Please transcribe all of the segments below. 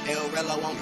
El Relo on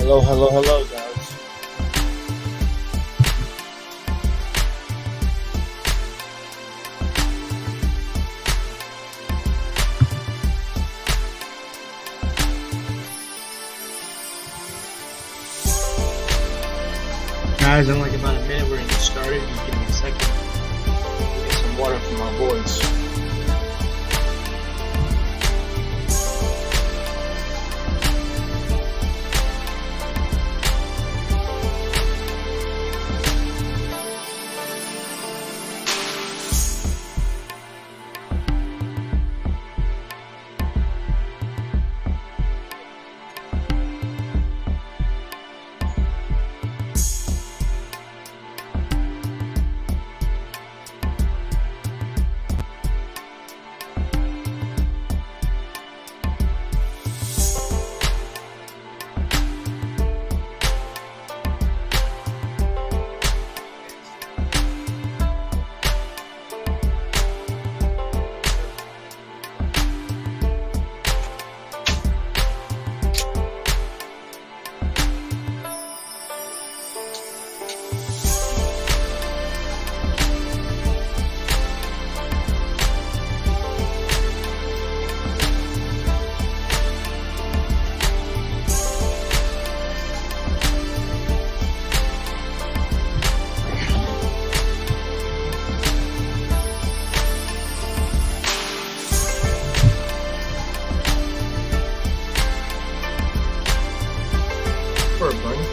Hello, guys. Guys, I'm like about a minute. We're gonna get started. Just give me a second. Get some water for my voice. For a bunny.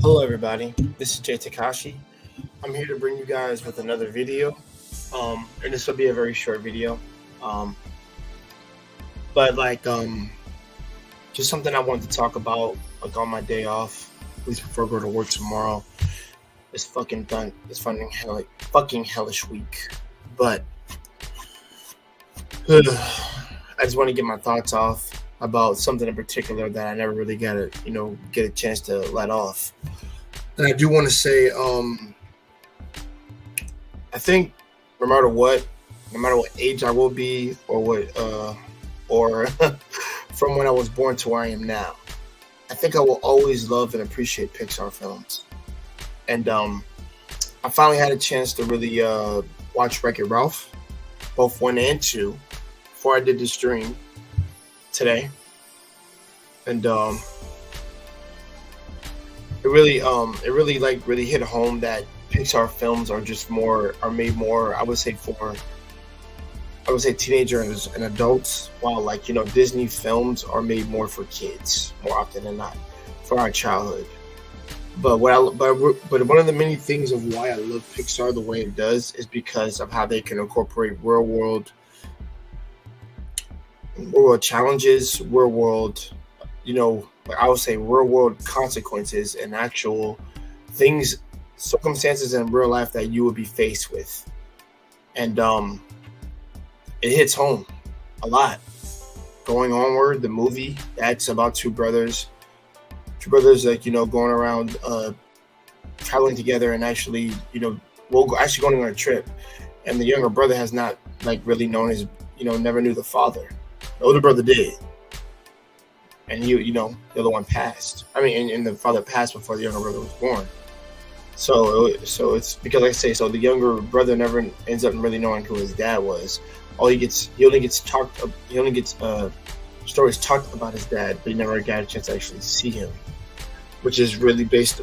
Hello, everybody. This is Jay Takashi. I'm here to bring you guys with another video, and this will be a very short video, but just something I wanted to talk about, like on my day off, at least before I go to work tomorrow. It's fucking done. It's fucking hellish week, but I just want to get my thoughts off about something in particular that I never really get a chance to let off. And I do want to say, I think no matter what age I will be, or from when I was born to where I am now, I think I will always love and appreciate Pixar films. And I finally had a chance to really watch Wreck-It Ralph, both 1 and 2. before I did this stream today, and it really like really hit home that Pixar films are made more, I would say teenagers and adults, while like, you know, Disney films are made more for kids more often than not, for our childhood. But but one of the many things of why I love Pixar the way it does is because of how they can incorporate real world challenges, real world, you know, I would say real world consequences and actual things, circumstances in real life that you would be faced with, and it hits home a lot. Going onward, the movie that's about two brothers, like, you know, going around traveling together and actually, you know, actually going on a trip, and the younger brother has not like really known his, you know, never knew the father. The older brother did, and you know, the other one passed. I mean, and the father passed before the younger brother was born. So it's because, like I say, so the younger brother never ends up really knowing who his dad was. He only gets stories talked about his dad, but he never got a chance to actually see him, which is really based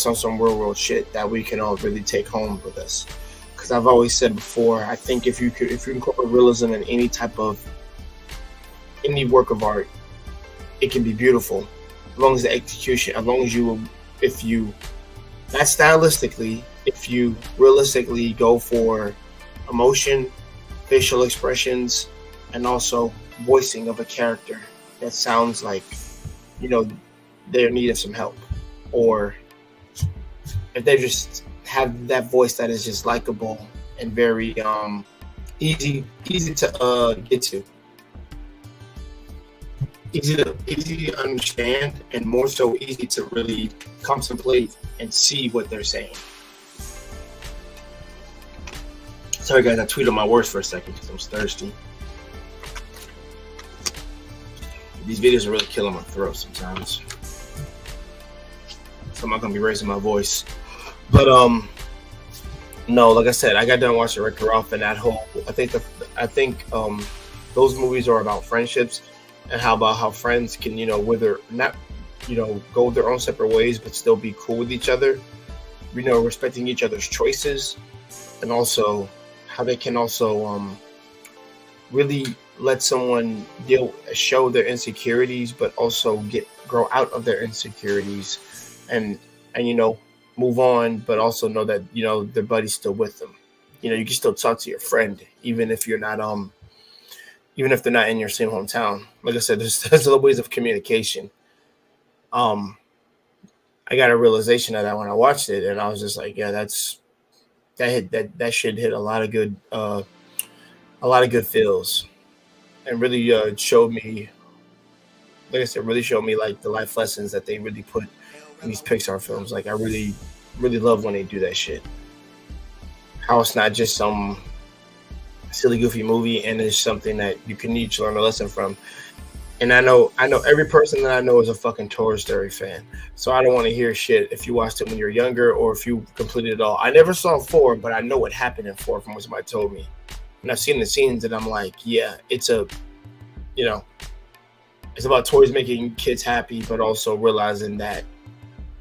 on some real world shit that we can all really take home with us. Because I've always said before, I think if you incorporate realism in any work of art, it can be beautiful, as long as the execution, not stylistically, if you realistically go for emotion, facial expressions, and also voicing of a character that sounds like, you know, they're in need of some help, or if they just have that voice that is just likable and very easy to get to, easy to understand, and more so easy to really contemplate and see what they're saying. Sorry guys, I tweeted my words for a second because I'm thirsty. These videos are really killing my throat sometimes, so I'm not gonna be raising my voice. But no, like I said, I got done watching Wreck-It Ralph, and that whole I think those movies are about friendships and how friends can, you know, whether not, you know, go their own separate ways but still be cool with each other, you know, respecting each other's choices, and also how they can also really let someone show their insecurities, but also grow out of their insecurities, and you know, move on, but also know that, you know, their buddy's still with them. You know, you can still talk to your friend even if you're not even if they're not in your same hometown. Like I said, there's other ways of communication. I got a realization of that when I watched it, and I was just like, yeah, that should hit a lot of good feels, and really showed me, like I said, really showed me like the life lessons that they really put in these Pixar films. Like I really love when they do that shit. How it's not just some silly goofy movie, and it's something that you can each learn a lesson from. And I know every person that I know is a fucking Toy Story fan, so I don't want to hear shit if you watched it when you're younger or if you completed it all. I never saw 4, but I know what happened in 4 from what somebody told me, and I've seen the scenes, and I'm like, yeah, it's about toys making kids happy, but also realizing that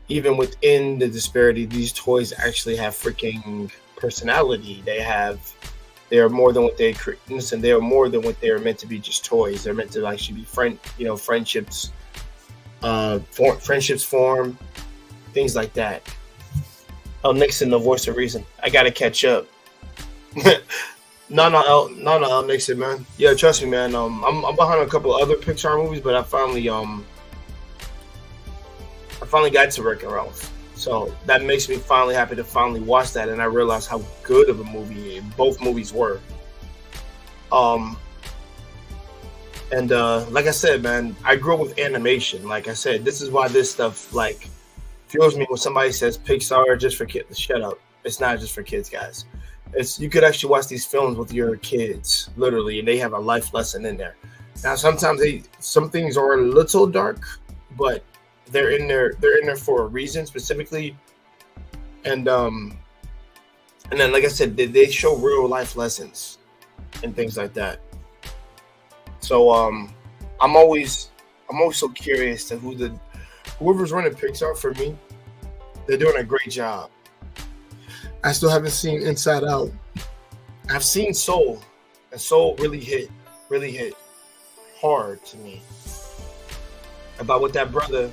even within the disparity, these toys actually have freaking personality. They are more than what they listen. They are more than what they are meant to be. Just toys. They're meant to actually be friendships. Friendships form, things like that. El Nixon, the voice of reason. I gotta catch up. No, El Nixon, man. Yeah, trust me, man. I'm behind a couple of other Pixar movies, but I finally got to Wreck-It Ralph. So that makes me finally happy to finally watch that, and I realized how good of a movie both movies were. And like I said, man, I grew up with animation. Like I said, this is why this stuff like fuels me when somebody says Pixar are just for kids. Shut up. It's not just for kids, guys. You could actually watch these films with your kids, literally, and they have a life lesson in there. Now, sometimes some things are a little dark, but they're in there for a reason specifically. And then, like I said, they show real life lessons and things like that. So I'm always so curious to whoever's running Pixar for me. They're doing a great job. I still haven't seen Inside Out. I've seen Soul, and Soul really hit hard to me about what that brother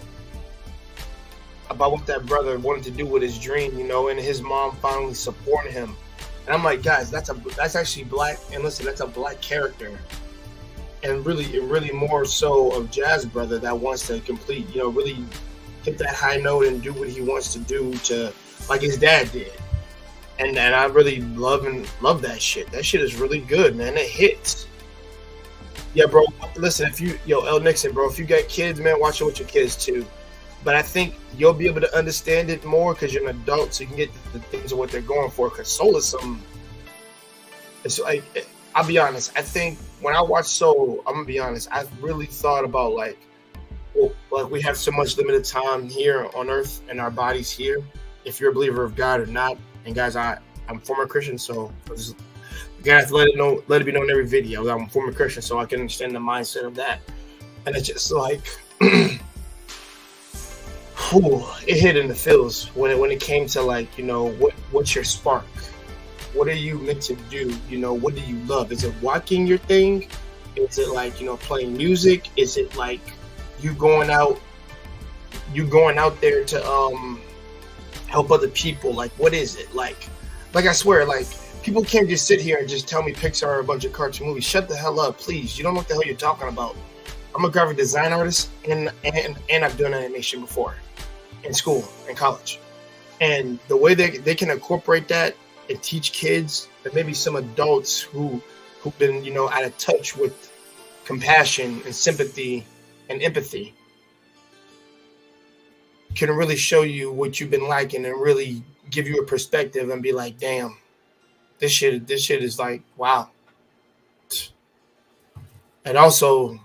wanted to do with his dream, and his mom finally supporting him. And I'm like, guys, that's actually black. And listen, that's a black character, and really more so of Jazz brother that wants to complete, really hit that high note and do what he wants to do to like his dad did. And I really love that shit. That shit is really good, man. It hits. Yeah, bro. Listen, El Nixon, bro, if you got kids, man, watch it with your kids too. But I think you'll be able to understand it more because you're an adult, so you can get the things of what they're going for. Because Soul is it's like, I'll be honest. I think when I watch Soul, I'm gonna be honest. I've really thought about like we have so much limited time here on Earth and our bodies here. If you're a believer of God or not, and guys, I'm a former Christian, so you have to let it be known in every video that I'm a former Christian, so I can understand the mindset of that. And it's just like, it hit in the feels when it came to like, what's your spark? What are you meant to do? What do you love? Is it walking your thing? Is it like, playing music? Is it like you going out there to help other people? Like, what is it? Like I swear, like, people can't just sit here and just tell me Pixar are a bunch of cartoon movies. Shut the hell up, please. You don't know what the hell you're talking about. I'm a graphic design artist, and I've done animation before in school and college. And the way they can incorporate that and teach kids, and maybe some adults who've been, out of touch with compassion and sympathy and empathy, can really show you what you've been liking and really give you a perspective and be like, damn, this shit is like, wow. And also,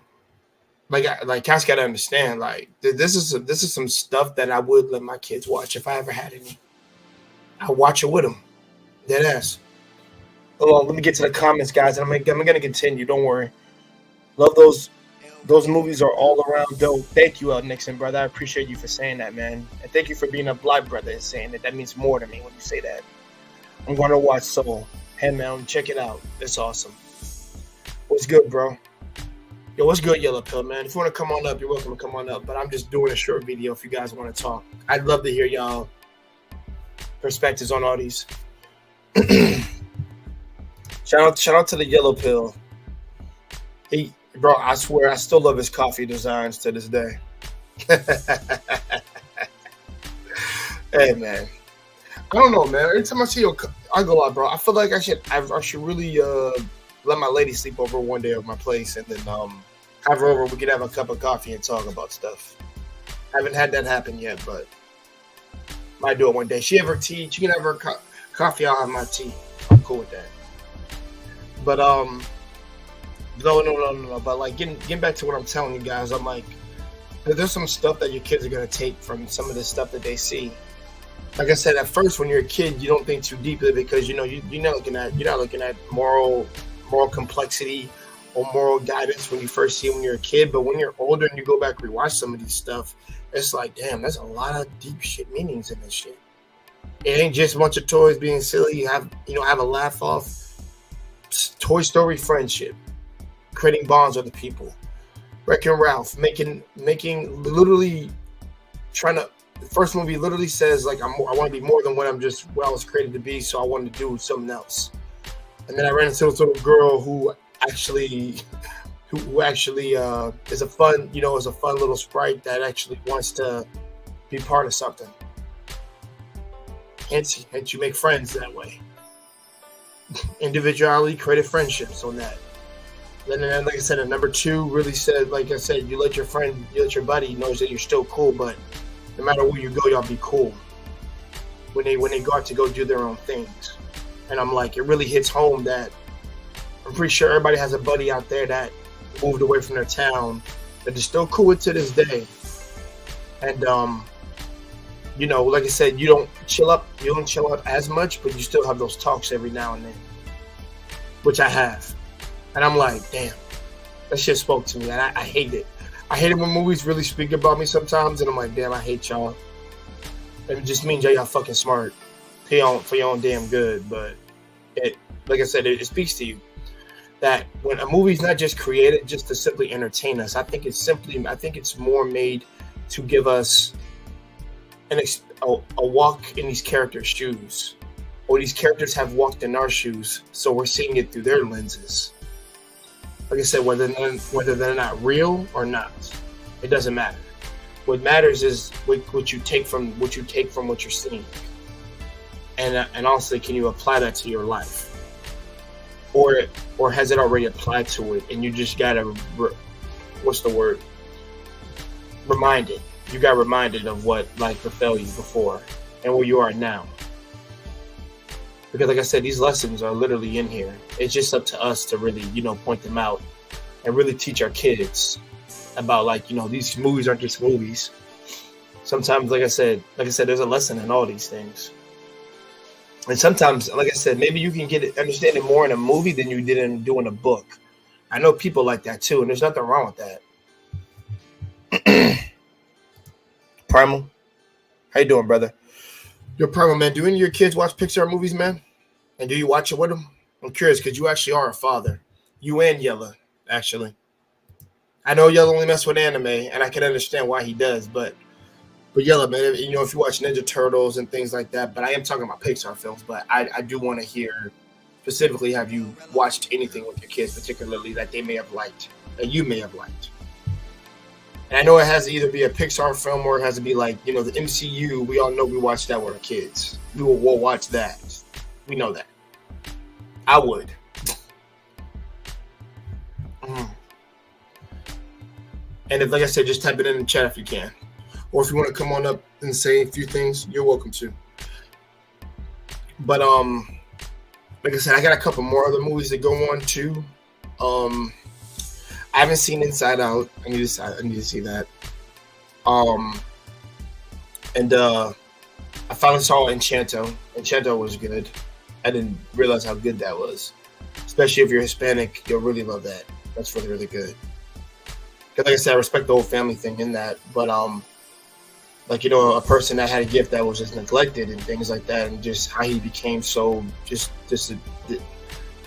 like cats gotta understand, like, this is some stuff that I would let my kids watch if I ever had any. I watch it with them, dead ass. Hold on, let me get to the comments, guys. And I'm gonna continue. Don't worry. Love those. Those movies are all around dope. Thank you, El Nixon, brother. I appreciate you for saying that, man. And thank you for being a black brother and saying that. That means more to me when you say that. I'm going to watch Soul. Hey, man, check it out. It's awesome. What's good, bro? Yo, what's good, Yellow Pill, man? If you want to come on up, you're welcome to come on up. But I'm just doing a short video if you guys want to talk. I'd love to hear y'all perspectives on all these. Shout out to the Yellow Pill. Bro, I swear, I still love his coffee designs to this day. Hey, man. I don't know, man. Every time I see you, I go out, bro. I feel like I should really let my lady sleep over one day at my place, and then have her over. We could have a cup of coffee and talk about stuff. I haven't had that happen yet, but might do it one day. She have her tea. She can have her coffee. I'll have my tea. I'm cool with that. But No. But like getting back to what I'm telling you guys, I'm like, there's some stuff that your kids are gonna take from some of the stuff that they see. Like I said, at first when you're a kid, you don't think too deeply because you're not looking at moral complexity or moral guidance when you first see it when you're a kid. But when you're older and you go back and rewatch some of these stuff, it's like, damn, there's a lot of deep shit meanings in this shit. It ain't just a bunch of toys being silly. You have a laugh off. Toy Story friendship. Creating bonds with the people. Wreck-It Ralph making literally trying to. The first movie literally says like I want to be more than what I was created to be, so I wanted to do something else. And then I ran into this little girl who actually is a fun little sprite that actually wants to be part of something. Hence you make friends that way. Individuality created friendships on that. Then, like I said, number 2 really said, like I said, you let your buddy knows that you're still cool, but no matter where you go, y'all be cool. When they go out to go do their own things. And I'm like, it really hits home that I'm pretty sure everybody has a buddy out there that moved away from their town that is still cool with to this day. And like I said, you don't chill out as much, but you still have those talks every now and then. Which I have. And I'm like, damn, That shit spoke to me, and I hate it. I hate it when movies really speak about me sometimes, and I'm like, damn, I hate y'all. It just means y'all fucking smart for your own damn good. But it, like I said, it speaks to you that when a movie's not just created just to simply entertain us. I think it's more made to give us a walk in these characters' shoes, or these characters have walked in our shoes, so we're seeing it through their lenses. Like I said, whether they're not real or not, it doesn't matter. What matters is what you take from what you're seeing, and also, can you apply that to your life, or has it already applied to it, and you just gotta what's the word? Reminded. You got reminded of what like befell you before and where you are now. Because like I said, these lessons are literally in here. It's just up to us to really, point them out and really teach our kids about like, these movies aren't just movies. Sometimes, like I said, there's a lesson in all these things. And sometimes, like I said, maybe you can understand it more in a movie than you did in doing a book. I know people like that too, and there's nothing wrong with that. Primal, how you doing, brother? Yo, Primal, man, do any of your kids watch Pixar movies, man? And do you watch it with them? I'm curious because you actually are a father. You and Yella, actually. I know Yella only mess with anime, and I can understand why he does, but Yella, man, if you watch Ninja Turtles and things like that, but I am talking about Pixar films, but I do want to hear specifically, have you watched anything with your kids, particularly that they may have liked, that you may have liked? And I know it has to either be a Pixar film or it has to be like, the MCU. We all know we watch that with our kids. We'll watch that. We know that. I would. And if, like I said, just type it in the chat if you can. Or if you want to come on up and say a few things, you're welcome to. But, like I said, I got a couple more other movies that go on too. I haven't seen Inside Out. I need to see that. And I finally saw Enchanto. Enchanto was good. I didn't realize how good that was. Especially if you're Hispanic, you'll really love that. That's really, really good. Because like I said, I respect the whole family thing in that. But a person that had a gift that was just neglected and things like that, and just how he became so just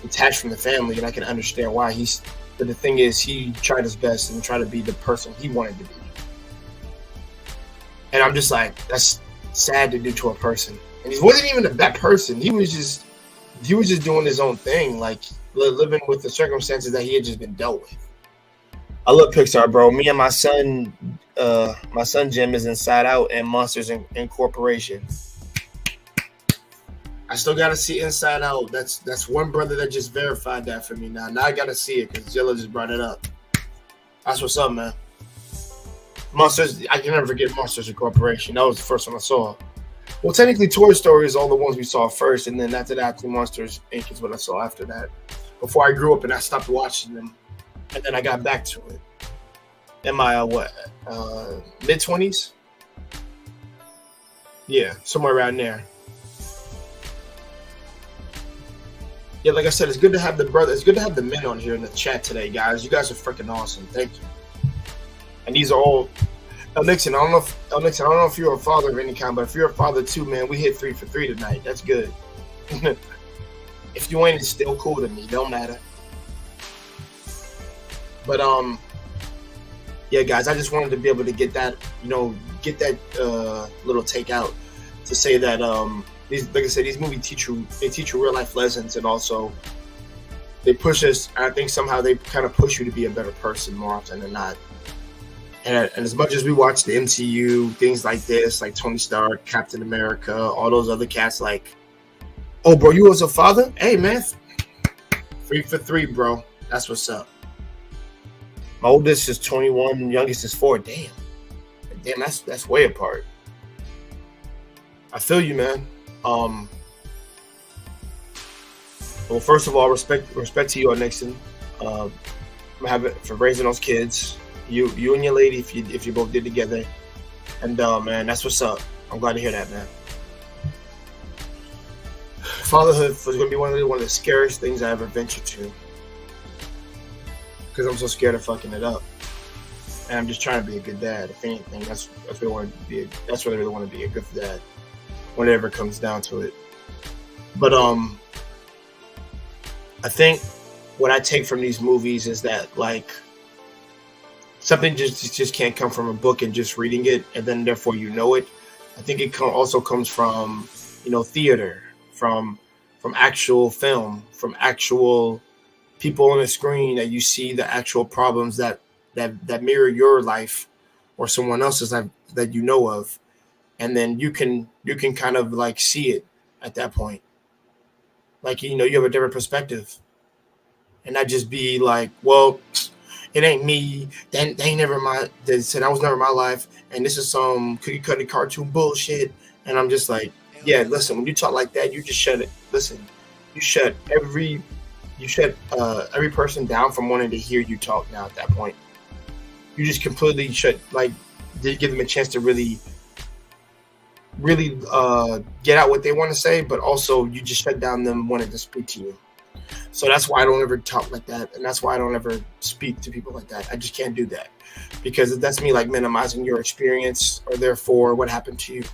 detached from the family, and I can understand why he's. But the thing is, he tried his best and tried to be the person he wanted to be. And I'm just like, that's sad to do to a person. And he wasn't even a bad person. He was just doing his own thing, like living with the circumstances that he had just been dealt with. I love Pixar, bro. Me and my son Jim is Inside Out and Monsters Incorporation. I still gotta see Inside Out. That's one brother that just verified that for me. Now I gotta see it because Jilla just brought it up. That's what's up, man. Monsters. I can never forget Monsters Incorporation. That was the first one I saw. Well, technically, Toy Story is all the ones we saw first, and then after that, Monsters Inc. is what I saw after that. Before I grew up and I stopped watching them, and then I got back to it. In my mid-20s? Yeah, somewhere around there. Yeah, like I said, it's good to have the men on here in the chat today, guys. You guys are freaking awesome. Thank you. And these are all El Nixon. I don't know if you're a father of any kind, but if you're a father too, man, we hit 3 for 3 tonight. That's good. If you ain't, it's still cool to me. Don't matter. But yeah, guys, I just wanted to be able to get that, little take out to say that like I said, these movies teach you real life lessons, and also they push us. I think somehow they kind of push you to be a better person more often than not. And as much as we watch the MCU, things like this, like Tony Stark, Captain America, all those other cats, like, oh, bro, you was a father? Hey, man, 3 for 3, bro. That's what's up. My oldest is 21, youngest is 4. Damn, that's way apart. I feel you, man. Well, first of all, respect to you, Nixon. For raising those kids. You and your lady, if you both did together, and man, that's what's up. I'm glad to hear that, man. Fatherhood was going to be one of the scariest things I ever ventured to, because I'm so scared of fucking it up, and I'm just trying to be a good dad. If anything, that's what I want to be. That's what I really want to be, a good dad, whenever it comes down to it. But I think what I take from these movies is that like something just can't come from a book and just reading it and then therefore you know it. I think it also comes from theater, from actual film, from actual people on the screen, that you see the actual problems that mirror your life or someone else's life that you know of, and then you can kind of like see it at that point. Like you have a different perspective, and not just be like, well, it ain't me. They ain't never my. They said I was never my life, and this is some cookie cutter cartoon bullshit. And I'm just like, yeah, listen. When you talk like that, you just shut it. Listen, you shut every person down from wanting to hear you talk. Now at that point, you just completely shut. Like, did give them a chance to really get out what they want to say, but also you just shut down them wanting to speak to you. So that's why I don't ever talk like that, and that's why I don't ever speak to people like that. I just can't do that, because that's me like minimizing your experience, or therefore what happened to you.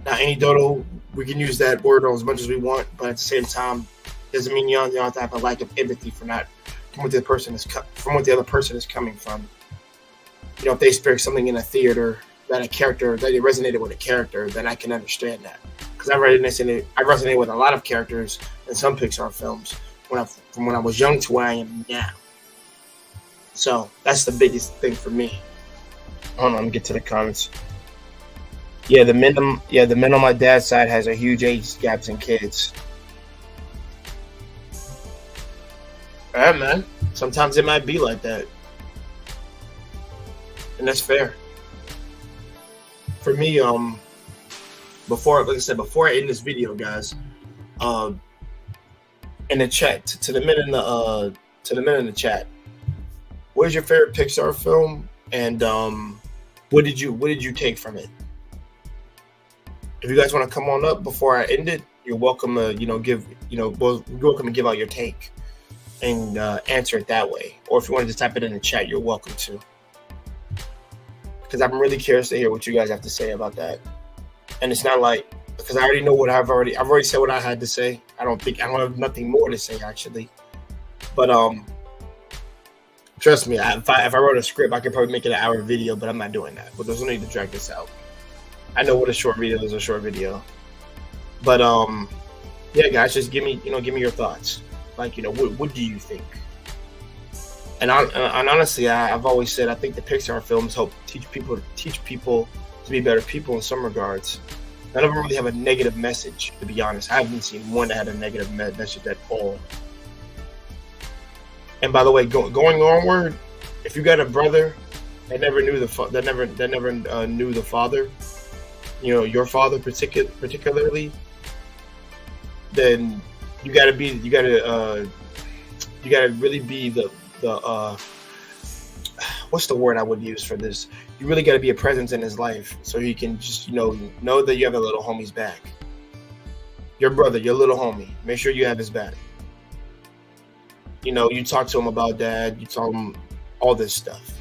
Now, any dodo, we can use that word as much as we want, but at the same time, doesn't mean you don't have to have a lack of empathy from what the other person is coming from. If they experience something in a theater that they resonated with a character, then I can understand that. Because I resonate with a lot of characters in some Pixar films from when I was young to where I am now. So that's the biggest thing for me. Hold on, let me get to the comments. Yeah, the men on my dad's side has a huge age gaps in kids. All right, man. Sometimes it might be like that, and that's fair. For me, before I end this video, guys, in the chat, to the men in the chat, what is your favorite Pixar film, and what did you take from it? If you guys want to come on up before I end it, you're welcome to you're welcome to give out your take and answer it that way. Or if you want to just type it in the chat, you're welcome to. Because I'm really curious to hear what you guys have to say about that. And it's not like, because I already know what I've already said what I had to say. I don't have nothing more to say, actually. But trust me, if I wrote a script, I could probably make it an hour video, but I'm not doing that. But there's no need to drag this out. I know what a short video is, a short video. But yeah, guys, just give me your thoughts. Like, what do you think? And honestly, I've always said I think the Pixar films help teach people to be better people in some regards. None of them really have a negative message, to be honest. I haven't seen one that had a negative message at all. And by the way, going onward, if you got a brother that never knew knew the father, your father particularly, then you gotta really be the what's the word I would use for this? You really got to be a presence in his life, so he can just know that you have a little homie's back. Your brother, your little homie, make sure you have his back. You talk to him about dad, you tell him all this stuff.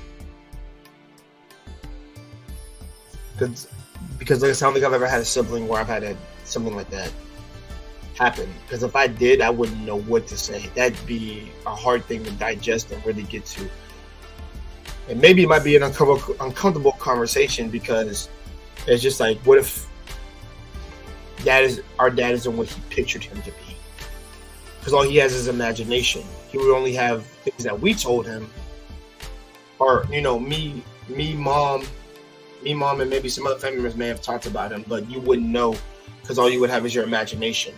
Because like, I don't think I've ever had a sibling where I've had something like that happen. Because if I did, I wouldn't know what to say. That'd be a hard thing to digest and really get to. And maybe it might be an uncomfortable conversation, because it's just like, what if our dad isn't what he pictured him to be? Because all he has is imagination. He would only have things that we told him, or me, mom, and maybe some other family members may have talked about him, but you wouldn't know, because all you would have is your imagination.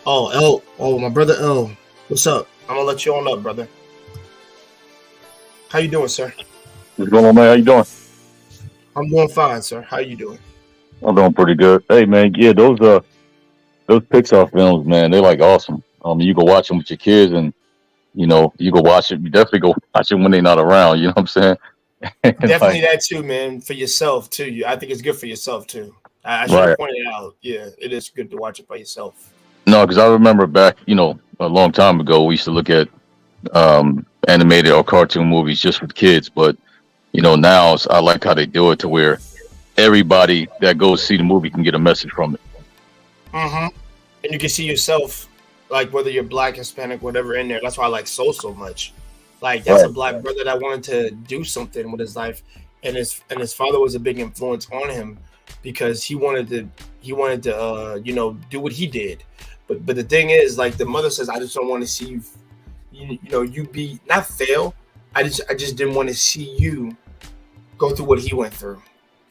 Oh, my brother L, what's up? I'm gonna let you on up, brother. How you doing, sir? What's going on, man? How you doing? I'm doing fine, sir. How you doing? I'm doing pretty good. Hey, man, yeah, those Pixar films, man, they're like awesome. You go watch them with your kids, and you go watch it. You definitely go watch it when they're not around. You know what I'm saying? Definitely that too, man. For yourself too. I think it's good for yourself too. I should have pointed it out. Yeah, it is good to watch it by yourself. No, because I remember back, a long time ago, we used to look at animated or cartoon movies just for kids. But now I like how they do it to where everybody that goes see the movie can get a message from it. Mm-hmm. And you can see yourself, like whether you're black, Hispanic, whatever, in there. That's why I like Soul so much. Like that's a Right. black brother that wanted to do something with his life, and his father was a big influence on him because he wanted to do what he did. But the thing is, like the mother says, I just don't want to see you be not fail. I just didn't want to see you go through what he went through.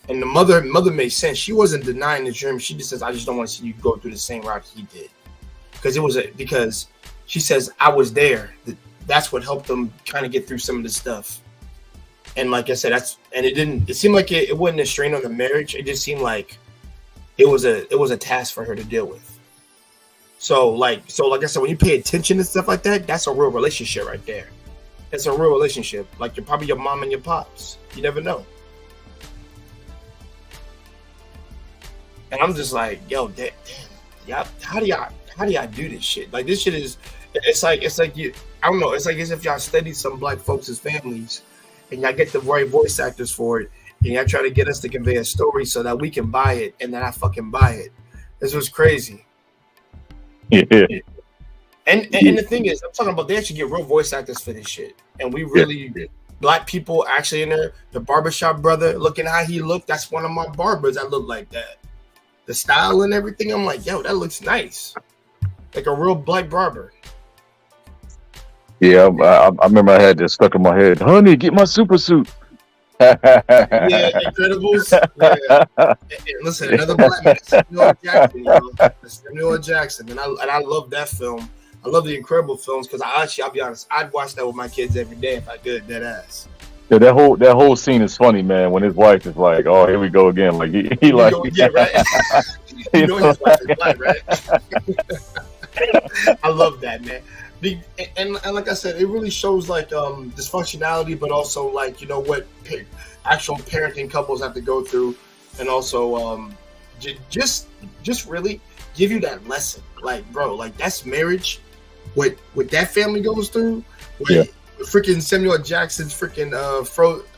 And the mother made sense. She wasn't denying the dream. She just says, I just don't want to see you go through the same route he did. Because she says, I was there. That's what helped them kind of get through some of the stuff. And like I said, it seemed like it wasn't a strain on the marriage. It just seemed like it was a task for her to deal with. So like I said, when you pay attention to stuff like that, that's a real relationship right there. It's a real relationship. Like you're probably your mom and your pops. You never know. And I'm just like, yo, damn, yeah, how do y'all do this shit? Like this shit it's like you, I don't know, it's like as if y'all studied some black folks' families and y'all get the right voice actors for it, and y'all try to get us to convey a story so that we can buy it, and then I fucking buy it. This was crazy. Yeah. And the thing is, I'm talking about they actually get real voice actors for this shit, and we really black people actually in there. The barbershop brother, looking how he looked, that's one of my barbers that looked like that. The style and everything, I'm like, yo, that looks nice, like a real black barber. Yeah, I remember I had this stuck in my head. Honey, get my super suit. Yeah, Incredibles. Yeah. And listen, another black man, Samuel Jackson. Samuel Jackson, and I love that film. I love the Incredible films because I'll be honest, I'd watch that with my kids every day if I could. Dead ass. Yeah, that whole scene is funny, man. When his wife is like, "Oh, here we go again." Like he like, Yeah, right. You know his wife is black, right? I love that, man. And like I said, it really shows like dysfunctionality, but also like what actual parenting couples have to go through, and also just really give you that lesson. Like, bro, like that's marriage. What that family goes through. Yeah. Freaking Samuel Jackson's freaking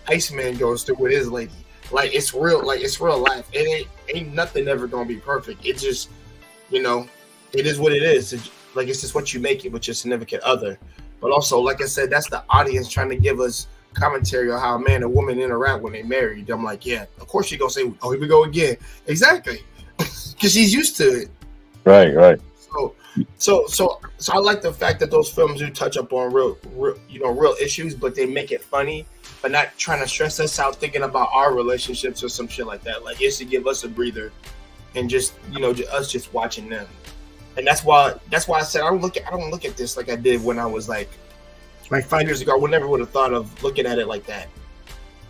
Iceman goes through with his lady. Like it's real. Like it's real life. It ain't nothing ever gonna be perfect. It just it is what it is. It's just what you make it with your significant other. But also, like I said, that's the audience trying to give us commentary on how a man and woman interact when they married. I'm like, yeah, of course she's gonna say, oh, here we go again. Exactly. Because she's used to it. Right. So I like the fact that those films do touch up on real issues, but they make it funny, but not trying to stress us out thinking about our relationships or some shit like that. Like it's to give us a breather and just us just watching them. And that's why I said I don't look at this like I did when I was like 5 years ago. I would never would have thought of looking at it like that.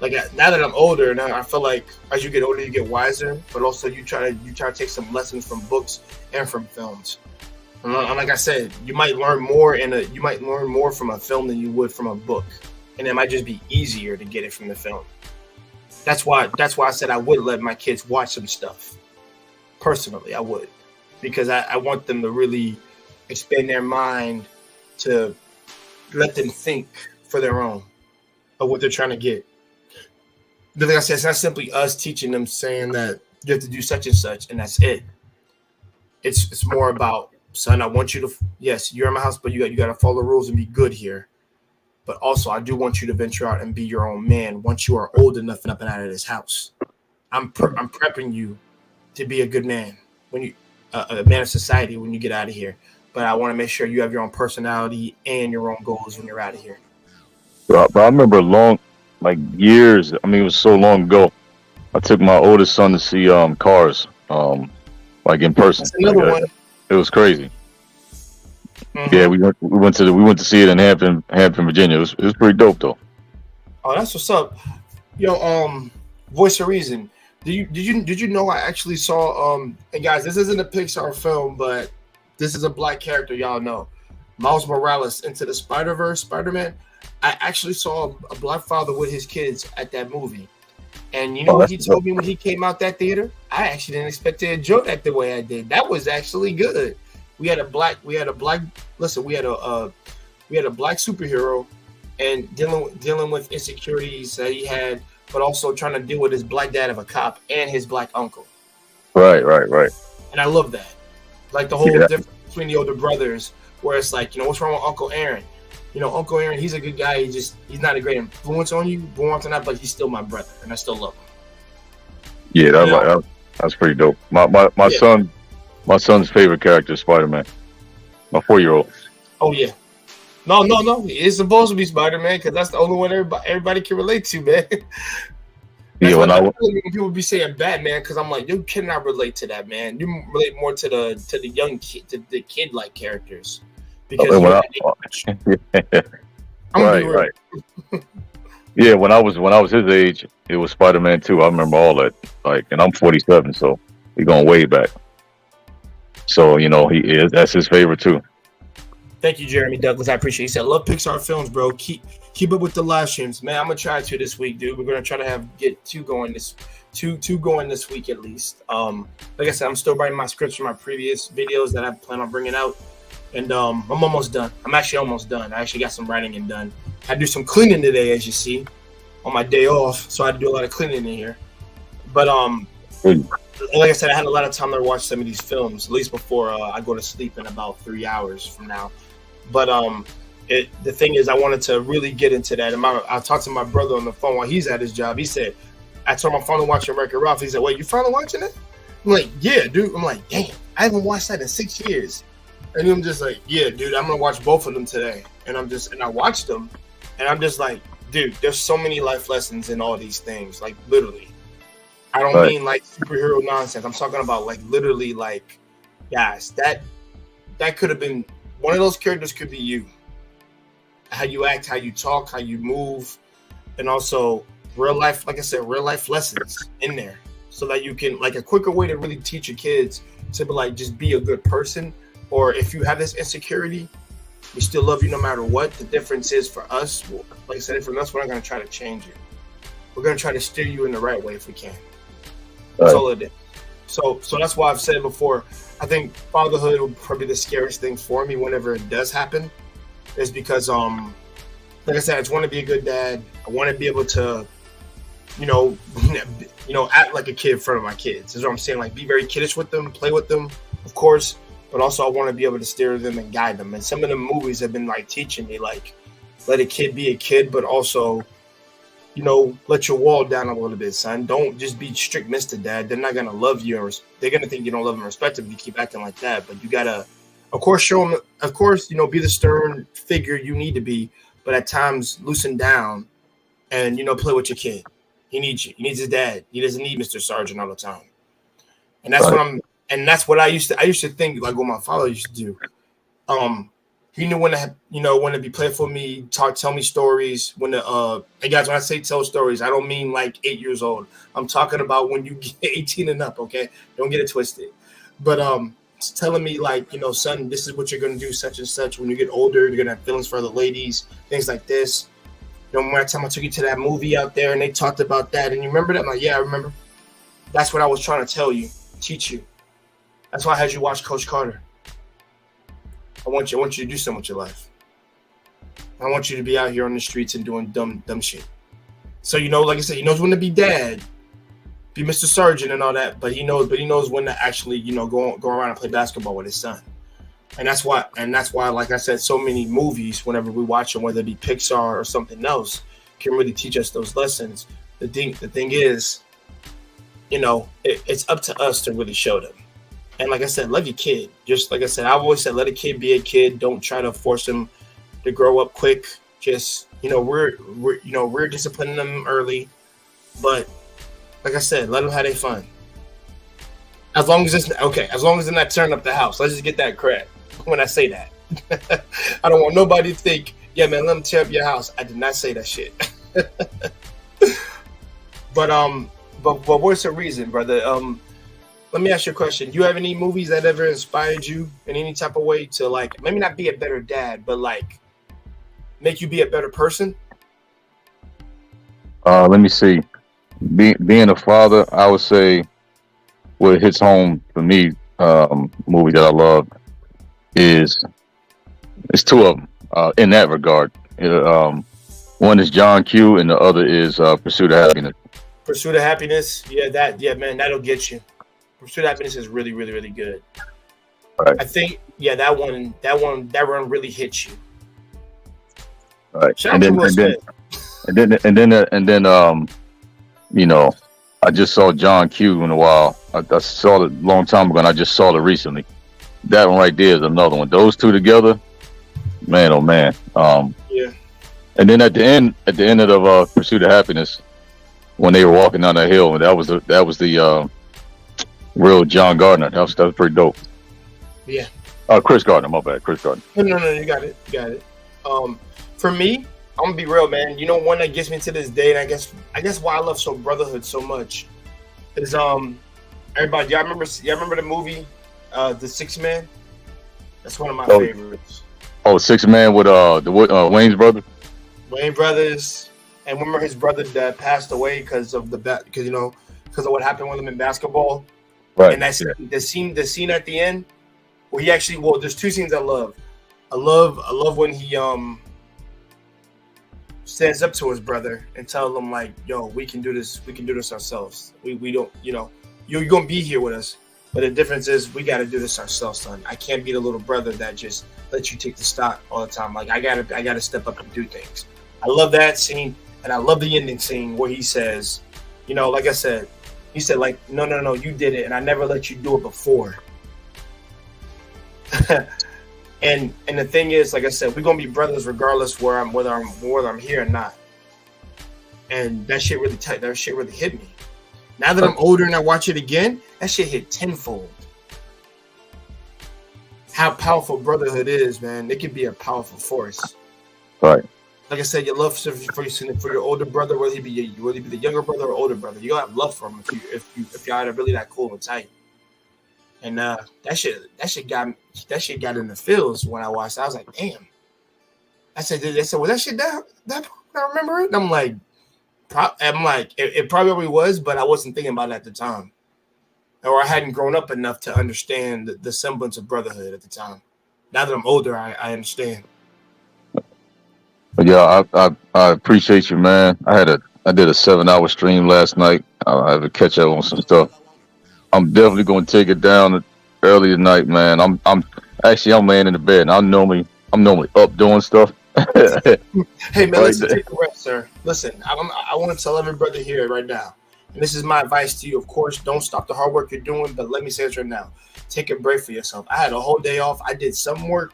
Like now that I'm older, now I feel like as you get older, you get wiser. But also you try to take some lessons from books and from films. And like I said, you might learn more from a film than you would from a book, and it might just be easier to get it from the film. That's why I said I would let my kids watch some stuff. Personally, I would, because I want them to really expand their mind, to let them think for their own of what they're trying to get. But like I said, it's not simply us teaching them saying that you have to do such and such, and that's it. It's more about, son, I want you to, yes, you're in my house, but you got to follow the rules and be good here. But also, I do want you to venture out and be your own man once you are old enough and up and out of this house. I'm prepping you to be a good man when you a man of society when you get out of here. But I want to make sure you have your own personality and your own goals when you're out of here. But I remember years. I mean, it was so long ago. I took my oldest son to see Cars, like in person. That's another one. It was crazy. Mm-hmm. Yeah, we went to see it in Hampton, Virginia. It was pretty dope though. Oh, that's what's up. Voice of Reason. Did you know I actually saw and guys, this isn't a Pixar film, but this is a black character y'all know. Miles Morales into the Spider-Man. I actually saw a black father with his kids at that movie. And you know what he told me when he came out that theater? I actually didn't expect to enjoy that the way I did. That was actually good. We had a black superhero, and dealing with insecurities that he had, but also trying to deal with his black dad of a cop and his black uncle. Right, right, right. And I love that. Like the whole Yeah, difference between the older brothers, where it's like, what's wrong with Uncle Aaron? Uncle Aaron, he's a good guy. He's not a great influence on you, born or not, but he's still my brother, and I still love him. yeah. That's pretty dope. My Yeah. son's favorite character is Spider-Man. My 4-year-old. Oh yeah. No. It's supposed to be Spider-Man because that's the only one everybody can relate to, man. That's Yeah, why when I when people be saying Batman, because I'm like, you cannot relate to that, man. You relate more to the young kid, to the kid like characters, because when you're I, that age. I'm gonna be right, real. right. Yeah, when I was his age, it was Spider-Man 2. I remember all that. Like, and I'm 47, so we're going way back. So that's his favorite too. Thank you, Jeremy Douglas. I appreciate it. He said, love Pixar films, bro. Keep up with the live streams, man. I'm gonna try to this week, dude. We're gonna try to get two going this week at least. Like I said, I'm still writing my scripts for my previous videos that I plan on bringing out, and I'm almost done. I'm actually almost done. I actually got some writing and done. I had to do some cleaning today, as you see, on my day off, so I had to do a lot of cleaning in here. But like I said, I had a lot of time to watch some of these films, at least before I go to sleep in about 3 hours from now. But the thing is, I wanted to really get into that. And I talked to my brother on the phone while he's at his job. He said, I told him I'm finally watching Wreck-It Ralph. He said, wait, you finally watching it? I'm like, yeah, dude. I'm like, damn, I haven't watched that in 6 years. And I'm just like, yeah, dude, I'm going to watch both of them today. And I watched them. And I'm just like, dude, there's so many life lessons in all these things. Like, literally. I don't mean like superhero nonsense. I'm talking about like literally like, guys, that could have been one of those characters. Could be you. How you act, how you talk, how you move, and also real life, like I said, real life lessons in there, so that you can, like, a quicker way to really teach your kids to be like, just be a good person. Or if you have this insecurity, we still love you no matter what. The difference is for us, like I said, for us, we're not going to try to change you. We're going to try to steer you in the right way if we can. That's all it is. So that's why I've said before, I think fatherhood would probably be the scariest thing for me whenever it does happen, is because like I said, I just want to be a good dad. I want to be able to act like a kid in front of my kids. Is what I'm saying. Like, be very kiddish with them, play with them, of course, but also I want to be able to steer them and guide them. And some of the movies have been like teaching me, like, let a kid be a kid, but also, let your wall down a little bit, son. Don't just be strict Mr. Dad. They're not going to love you. They're going to think you don't love them and respect them if you keep acting like that. But you got to, of course, show them, of course, be the stern figure you need to be. But at times, loosen down and, play with your kid. He needs you. He needs his dad. He doesn't need Mr. Sergeant all the time. And that's what I used to think, like what my father used to do. He knew when to be playful with me, tell me stories. And guys, when I say tell stories, I don't mean like 8 years old. I'm talking about when you get 18 and up, okay? Don't get it twisted. But telling me like, son, this is what you're gonna do, such and such. When you get older, you're gonna have feelings for other ladies, things like this. One time I took you to that movie out there and they talked about that, and you remember that? I'm like, yeah, I remember. That's what I was trying to tell you, teach you. That's why I had you watch Coach Carter. I want you to do something with your life. I want you to be out here on the streets and doing dumb shit. So, like I said, he knows when to be dad, be Mr. Sergeant and all that, but he knows when to actually, go around and play basketball with his son. And that's why, like I said, so many movies, whenever we watch them, whether it be Pixar or something else, can really teach us those lessons. The thing is, it's up to us to really show them. And like I said, love your kid. Just like I said, I've always said, let a kid be a kid. Don't try to force them to grow up quick. Just, we're disciplining them early. But like I said, let them have their fun. As long as they're not tearing up the house. Let's just get that correct when I say that. I don't want nobody to think, yeah, man, let them tear up your house. I did not say that shit. But what's the reason, brother? Let me ask you a question. Do you have any movies that ever inspired you in any type of way to, like, maybe not be a better dad, but like make you be a better person? Let me see. Being a father, I would say what hits home for me, movie that I love it's two of them in that regard. One is John Q, and the other is Pursuit of Happiness. Pursuit of Happiness. Yeah, man, that'll get you. Pursuit of Happiness is really, really, really good. Right. I think, yeah, that run really hits you. Right. Shout out to Will Smith. And then, you know, I just saw John Q in a while. I saw it a long time ago, and I just saw it recently. That one right there is another one. Those two together, man, oh man. Yeah. And then at the end of Pursuit of Happiness, when they were walking down that hill, that was the real John Gardner. That was pretty dope. Yeah. Chris Gardner, my bad. Chris Gardner. No, you got it. For me, I'm gonna be real, man. You know, one that gets me to this day, and I guess why I love Brotherhood so much is everybody. Y'all remember the movie, The Sixth Man? That's one of my favorites. Oh, Sixth Man with the Wayne's brother. Wayne brothers, and remember his brother that passed away because of because of what happened with him in basketball. Right. And the scene at the end where there's two scenes I love. I love when he stands up to his brother and tells him like, yo, we can do this ourselves. We don't, you're gonna be here with us, but the difference is we gotta do this ourselves, son. I can't be the little brother that just lets you take the stock all the time. Like I gotta step up and do things. I love that scene, and I love the ending scene where he says, like I said, he said like, no, you did it, and I never let you do it before. And the thing is, like I said, we're gonna be brothers regardless whether I'm here or not. And that shit really hit me. Now that I'm older and I watch it again, that shit hit tenfold. How powerful brotherhood is, man. It can be a powerful force. Right. Like I said, your love for your older brother, whether he be the younger brother or older brother, you gotta have love for him if y'all are really that cool and tight. And that shit got in the feels when I watched it. I was like, damn. I said, was that shit that I remember it? And I'm like, it probably was, but I wasn't thinking about it at the time, or I hadn't grown up enough to understand the semblance of brotherhood at the time. Now that I'm older, I understand. But yeah, I appreciate you, man. I did a 7-hour stream last night. I have to catch up on some stuff. I'm definitely going to take it down early tonight, man. I'm laying in the bed. And I'm normally up doing stuff. Hey man, listen, take a rest, sir. Listen, I want to tell every brother here right now, and this is my advice to you. Of course, don't stop the hard work you're doing, but let me say this right now: take a break for yourself. I had a whole day off. I did some work,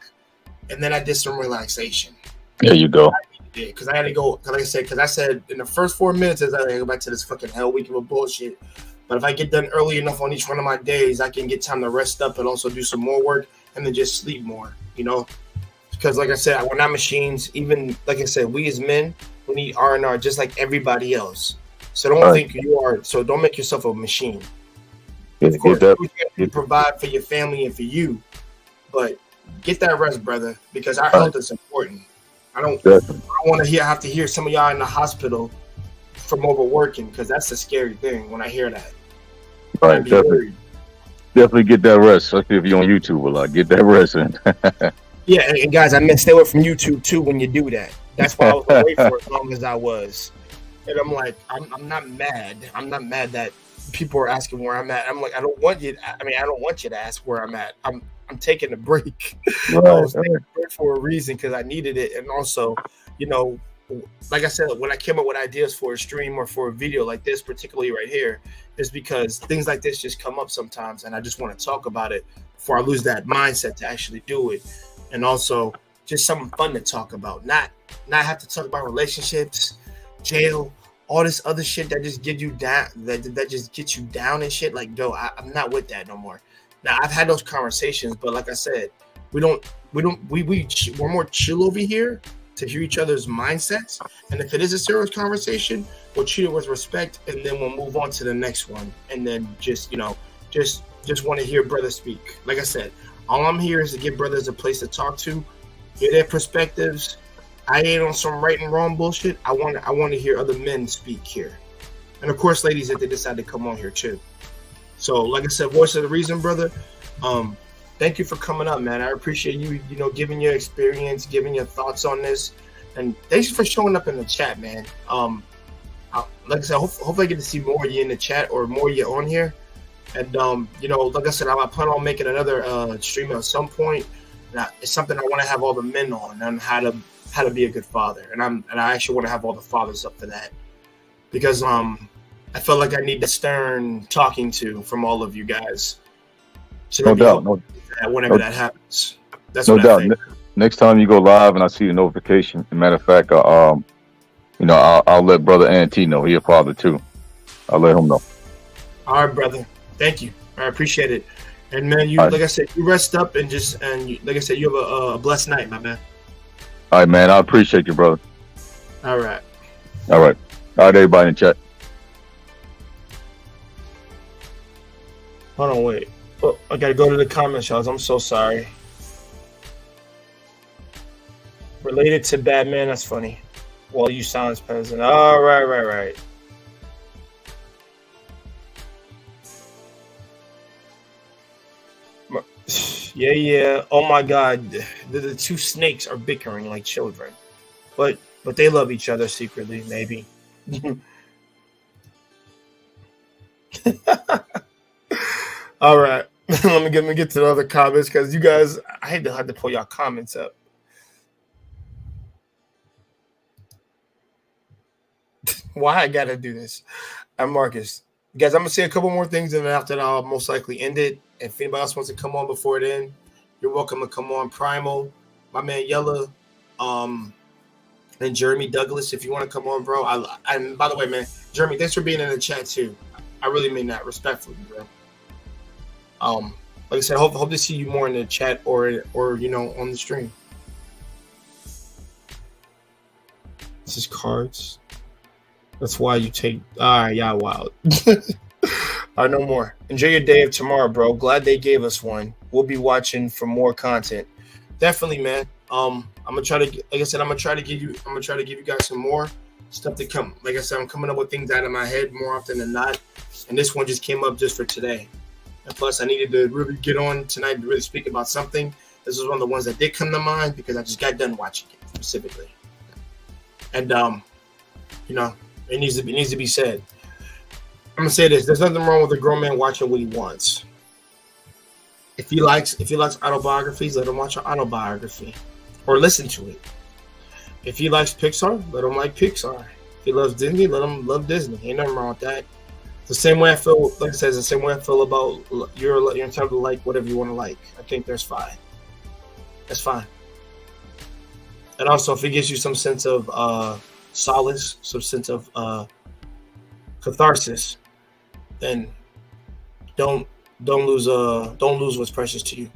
and then I did some relaxation. There you go. Because I had to go. Because I said in the first 4 minutes, I had to go back to this fucking hell week of bullshit. But if I get done early enough on each one of my days, I can get time to rest up and also do some more work and then just sleep more, Because like I said, we're not machines. Even like I said, we as men, we need R&R just like everybody else. So don't think you are. So don't make yourself a machine. Of course, you provide for your family and for you, but get that rest, brother, because our health is important. I don't want to have to hear some of y'all in the hospital from overworking, because that's a scary thing when I hear that. Right, definitely get that rest, especially if you're on YouTube a lot. Get that rest in. Yeah, and guys, I meant stay away from YouTube too when you do that. That's why I was away for as long as I was. And I'm like, I'm not mad. I'm not mad that people are asking where I'm at. I'm like, I don't want you to ask where I'm at. I'm taking a break. Right. I was taking a break for a reason, because I needed it. And also, like I said, when I came up with ideas for a stream or for a video like this, particularly right here, is because things like this just come up sometimes, and I just want to talk about it before I lose that mindset to actually do it. And also just something fun to talk about, not have to talk about relationships, jail, all this other shit that just get you down, that just gets you down and shit. Like, no, I'm not with that no more. Now I've had those conversations, but like I said, we're more chill over here to hear each other's mindsets. And if it is a serious conversation, we'll treat it with respect, and then we'll move on to the next one. And then just want to hear brothers speak. Like I said, all I'm here is to give brothers a place to talk to, hear their perspectives. I ain't on some right and wrong bullshit. I want to hear other men speak here. And of course, ladies, if they decide to come on here too. So like I said, voice of the reason, brother. Thank you for coming up, man. I appreciate you, giving your experience, giving your thoughts on this. And thanks for showing up in the chat, man. Like I said, hopefully I get to see more of you in the chat or more of you on here. And like I said, I plan on making another stream at some point. It's something I want to have all the men on how to be a good father, and I actually want to have all the fathers up for that, because I feel like I need the stern talking to from all of you guys. So no doubt. Whenever that happens, that's no what doubt. I think. Next time you go live and I see the notification, as a matter of fact, I'll let Brother Ant know. He a father too. I'll let him know. All right, brother. Thank you. I appreciate it. And man, like I said, you rest up and like I said, you have a blessed night, my man. All right, man. I appreciate you, brother. All right. All right, everybody in chat. Hold on, wait. Oh, I gotta go to the comments, y'all. I'm so sorry. Related to Batman, that's funny. Well, you silence peasant. Oh, right. Yeah. Oh my God, the two snakes are bickering like children, but they love each other secretly, maybe. All right, let me get to the other comments, because you guys, I had to pull y'all comments up. Why I gotta do this? I'm Marcus. Guys, I'm gonna say a couple more things, and then after that, I'll most likely end it. If anybody else wants to come on before then, you're welcome to come on. Primal, my man Yella, and Jeremy Douglas, if you want to come on, bro. And by the way, man, Jeremy, thanks for being in the chat too. I really mean that respectfully, bro. Like I said, hope to see you more in the chat or on the stream. This is cards. That's why you take. All right, y'all wild. All right, no more. Enjoy your day of tomorrow, bro. Glad they gave us one. We'll be watching for more content. Definitely, man. I'm gonna try to, like I said, I'm gonna try to give you guys some more stuff to come. Like I said, I'm coming up with things out of my head more often than not, and this one just came up just for today. And plus, I needed to really get on tonight to really speak about something. This is one of the ones that did come to mind because I just got done watching it specifically, and it needs to be said. I'm gonna say this: there's nothing wrong with a grown man watching what he wants. If he likes autobiographies, let him watch an autobiography or listen to it. If he likes Pixar, let him like Pixar. If he loves Disney, let him love Disney. Ain't nothing wrong with that. The same way I feel, like I said, the same way I feel about you're entitled to like whatever you want to like. I think that's fine. That's fine. And also, if it gives you some sense of solace, some sense of catharsis, then don't lose what's precious to you.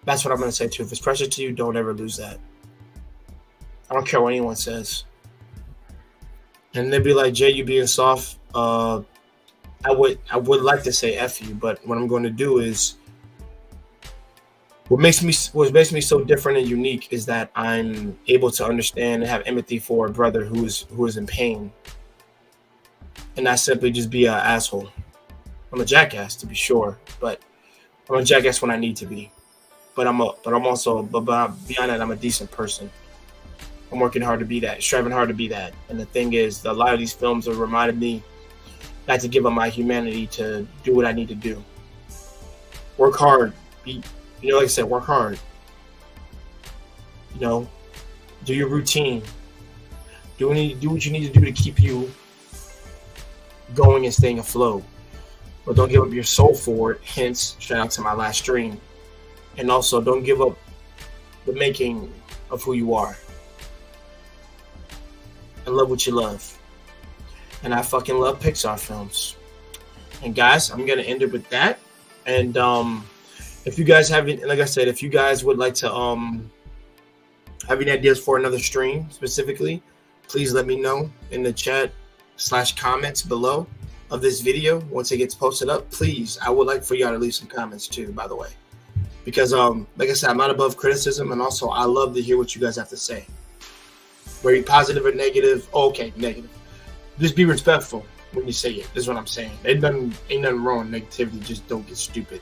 That's what I'm gonna say too. If it's precious to you, don't ever lose that. I don't care what anyone says. And they'd be like, Jay, you being soft. I would like to say F you, but what I'm going to do is what makes me so different and unique is that I'm able to understand and have empathy for a brother who is in pain, and not simply just be an asshole. I'm a jackass, to be sure, but I'm a jackass when I need to be. But beyond that, I'm a decent person. I'm working hard to be that, striving hard to be that. And the thing is, a lot of these films have reminded me not to give up my humanity, to do what I need to do. Work hard. Like I said, work hard. Do your routine. Do what you need to do to keep you going and staying afloat. But don't give up your soul for it. Hence, shout out to my last stream. And also, don't give up the making of who you are. And love what you love. And I fucking love Pixar films. And guys, I'm gonna end it with that. And if you guys have, like I said, if you guys would like to have any ideas for another stream specifically, please let me know in the chat / comments below of this video. Once it gets posted up, please, I would like for y'all to leave some comments too, by the way, because like I said, I'm not above criticism, and also I love to hear what you guys have to say. Whether you're positive or negative, okay, negative. Just be respectful when you say it. This is what I'm saying. Ain't nothing wrong with negativity. Just don't get stupid.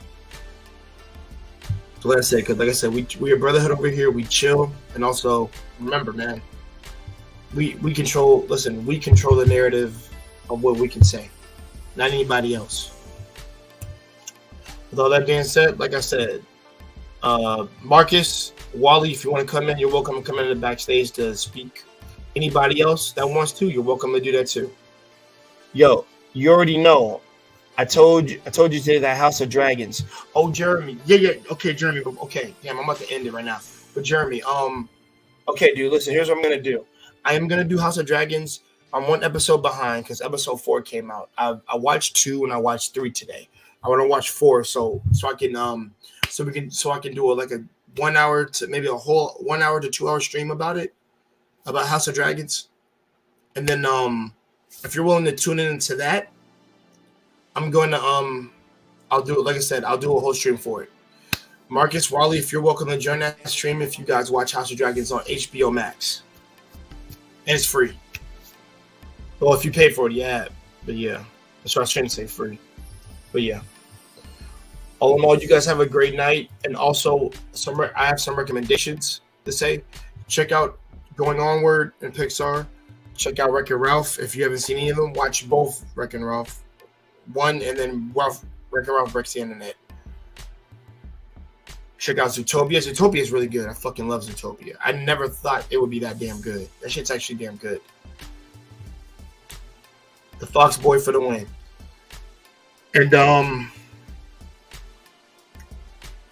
So like I said, because like I said, we a brotherhood over here. We chill, and also remember, man, we control. Listen, we control the narrative of what we can say, not anybody else. With all that being said, like I said, Marcus, Wally, if you want to come in, you're welcome to come in the backstage to speak. Anybody else that wants to, you're welcome to do that too. Yo, you already know. I told you today that House of Dragons. Oh, Jeremy. Yeah. Okay, Jeremy. Okay. Damn, I'm about to end it right now. But Jeremy, okay, dude, listen, here's what I'm gonna do. I am gonna do House of Dragons. I'm one episode behind because episode 4 came out. I watched 2 and I watched 3 today. I want to watch 4 so I can so I can do like a 1 hour to maybe a whole 1 hour to 2 hour stream about it, about House of Dragons. And then if you're willing to tune into that, I'm going to I'll do it. Like I said, I'll do a whole stream for it. Marcus, Raleigh, if you're welcome to join that stream, if you guys watch House of Dragons on HBO Max, and it's free. Well, if you pay for it, yeah. But yeah, that's what I was trying to say, free. But yeah, all in all, you guys have a great night. And also, I have some recommendations to say. Check out Going Onward and Pixar. Check out Wreck-It Ralph. If you haven't seen any of them, watch both Wreck-It Ralph. One, and then Wreck-It Ralph Breaks the Internet. Check out Zootopia. Zootopia is really good. I fucking love Zootopia. I never thought it would be that damn good. That shit's actually damn good. The Fox Boy for the win. And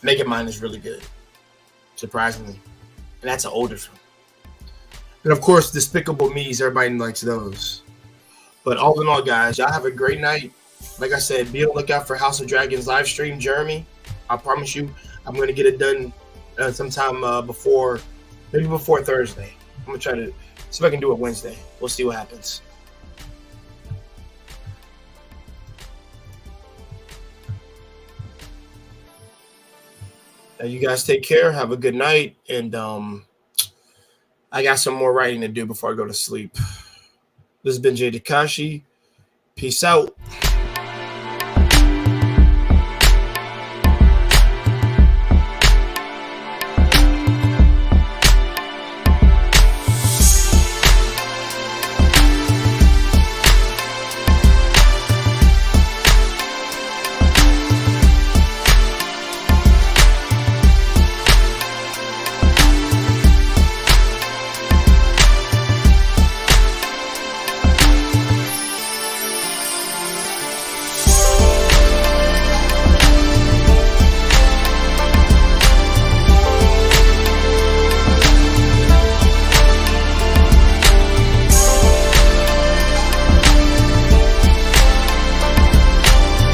Megamind is really good, surprisingly. And that's an older film. And of course, Despicable Me's. Everybody likes those. But all in all, guys, y'all have a great night. Like I said, be on the lookout for House of Dragons live stream, Jeremy. I promise you, I'm going to get it done sometime maybe before Thursday. I'm going to try to see if I can do it Wednesday. We'll see what happens. Now, you guys take care. Have a good night. And I got some more writing to do before I go to sleep. This has been Jay Takashi. Peace out.